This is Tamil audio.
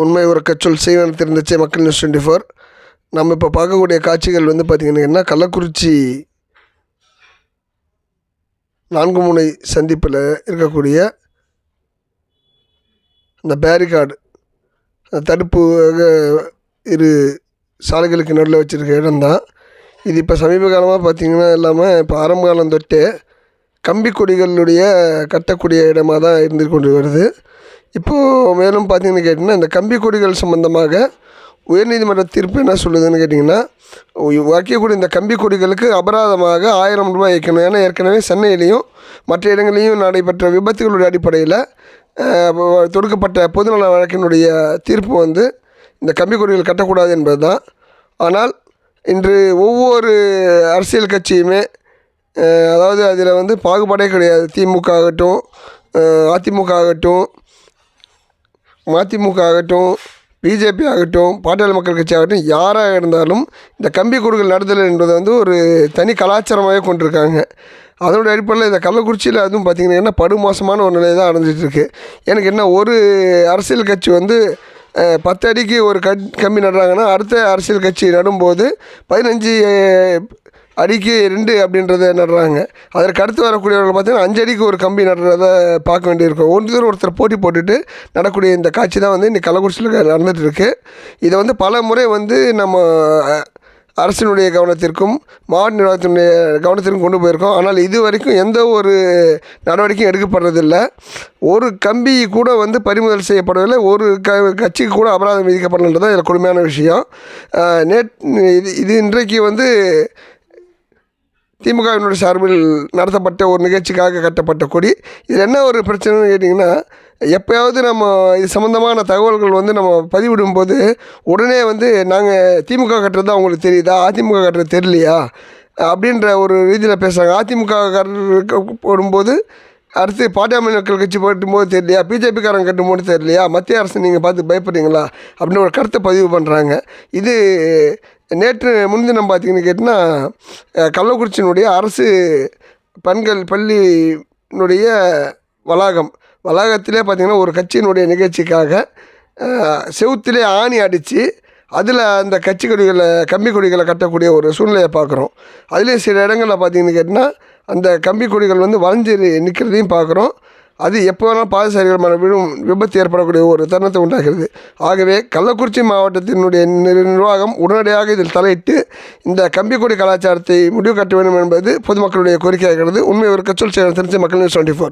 உண்மை ஒரு கச்சொல் செய்வன தெரிந்தச்சே மக்கள் நியூஸ் 24. நம்ம இப்போ பார்க்கக்கூடிய காட்சிகள் வந்து பார்த்திங்கன்னா கள்ளக்குறிச்சி 4 முனை சந்திப்பில் இருக்கக்கூடிய அந்த பேரிகார்டு தடுப்பு இரு சாலைகளுக்கு நடுவில் வச்சுருக்க இடம்தான் இது. இப்போ சமீப காலமாக பார்த்திங்கன்னா இல்லாமல் இப்போ ஆரம்ப காலம் தொட்டே கம்பி கொடிகளுடைய கட்டக்கூடிய இடமாக தான் இருந்து கொண்டு வருது. இப்போது மேலும் பார்த்திங்கன்னு கேட்டிங்கன்னா இந்த கம்பி கொடிகள் சம்மந்தமாக உயர்நீதிமன்ற தீர்ப்பு என்ன சொல்லுதுன்னு கேட்டிங்கன்னா, வைக்கக்கூடிய இந்த கம்பி கொடிகளுக்கு அபராதமாக 1000 ரூபாய் வைக்கணும். ஏன்னா ஏற்கனவே சென்னையிலையும் மற்ற இடங்களையும் நடைபெற்ற விபத்துகளுடைய அடிப்படையில் தொடுக்கப்பட்ட பொதுநல வழக்கினுடைய தீர்ப்பு வந்து இந்த கம்பி கொடிகள் கட்டக்கூடாது என்பது தான். ஆனால் இன்று ஒவ்வொரு அரசியல் கட்சியுமே அதாவது அதில் வந்து பாகுபாடே கிடையாது. திமுக ஆகட்டும், அதிமுக ஆகட்டும், மதிமுக ஆகட்டும், பிஜேபி ஆகட்டும், பாட்டாளி மக்கள் கட்சி ஆகட்டும், யாராக இருந்தாலும் இந்த கம்பி கொடிகள் நடத்தல் என்பதை வந்து ஒரு தனி கலாச்சாரமாகவே கொண்டிருக்காங்க. அதனுடைய அடிப்படையில் இந்த கள்ளக்குறிச்சியில் அதுவும் பார்த்திங்கன்னா படுமோசமான ஒரு நிலை தான் அடைஞ்சிட்ருக்கு. எனக்கு என்ன, ஒரு அரசியல் கட்சி வந்து 10 அடிக்கு ஒரு கம்பி நடுறாங்கன்னா அடுத்த அரசியல் கட்சி நடும்போது 15 அடிக்கு 2 அப்படின்றத நடுறாங்க. அதற்கு அடுத்து வரக்கூடியவர்கள் பார்த்திங்கன்னா 5 அடிக்கு ஒரு கம்பி நடுறத பார்க்க வேண்டியிருக்கும். ஒருத்தர் போட்டி போட்டுட்டு நடக்கூடிய இந்த காட்சி தான் வந்து இன்றைக்கி கள்ளக்குறிச்சியில் நடந்துகிட்ருக்கு. இதை வந்து பல முறை வந்து நம்ம அரசினுடைய கவனத்திற்கும் மாவட்ட நிர்வாகத்தினுடைய கவனத்திற்கும் கொண்டு போயிருக்கோம். ஆனால் இது வரைக்கும் எந்த ஒரு நடவடிக்கையும் எடுக்கப்படுறதில்லை. ஒரு கம்பி கூட வந்து பறிமுதல் செய்யப்படவில்லை. ஒரு கட்சிக்கு கூட அபராதம் விதிக்கப்படலன்றது தான் இதில் கொடுமையான விஷயம். இது இன்றைக்கு வந்து திமுகவினுடைய சார்பில் நடத்தப்பட்ட ஒரு நிகழ்ச்சிக்காக கட்டப்பட்ட கொடி. இதில் என்ன ஒரு பிரச்சனைன்னு கேட்டிங்கன்னா, எப்போயாவது நம்ம இது சம்மந்தமான தகவல்கள் வந்து நம்ம பதிவிடும்போது உடனே வந்து நாங்கள் திமுக கட்டுறது அவங்களுக்கு தெரியுதா, அதிமுக கட்டுறது தெரியலையா அப்படின்ற ஒரு ரீதியில் பேசுகிறாங்க. அதிமுக போடும்போது அடுத்து பாட்டாளி மக்கள் கட்சி போடும்போது தெரியலையா, பிஜேபிக்காரங்க கட்டும்போது தெரியலையா, மத்திய அரசு நீங்கள் பார்த்து பயப்படுறீங்களா அப்படின்னு ஒரு கருத்தை பதிவு பண்ணுறாங்க. இது நேற்று முன்தினம் பார்த்திங்கன்னு கேட்டிங்கன்னா கள்ளக்குறிச்சியினுடைய அரசு பெண்கள் பள்ளியினுடைய வளாகத்திலே பார்த்திங்கன்னா ஒரு கட்சியினுடைய நிகழ்ச்சிக்காக செவுத்திலே ஆணி அடித்து அதில் அந்த கம்பி கொடிகளை கட்டக்கூடிய ஒரு சூழ்நிலையை பார்க்குறோம். அதுலேயும் சில இடங்களில் பார்த்திங்கன்னு கேட்டிங்கன்னா அந்த கம்பி கொடிகள் வந்து வளைஞ்சு நிற்கிறதையும் பார்க்குறோம். அது எப்போ வேணாலும் பாதசாரிகள் மேலே விபத்து ஏற்படக்கூடிய ஒரு தருணத்தை உண்டாகிறது. ஆகவே கள்ளக்குறிச்சி மாவட்டத்தினுடைய நிர்வாகம் உடனடியாக இதில் தலையிட்டு இந்த கம்பிக்கொடி கலாச்சாரத்தை முடிவு கட்ட வேண்டும் என்பது பொதுமக்களுடைய கோரிக்கையாகிறது. உண்மை ஒரு கச்சொல் செய்ய தெரிஞ்ச மக்கள் நியூஸ் 24.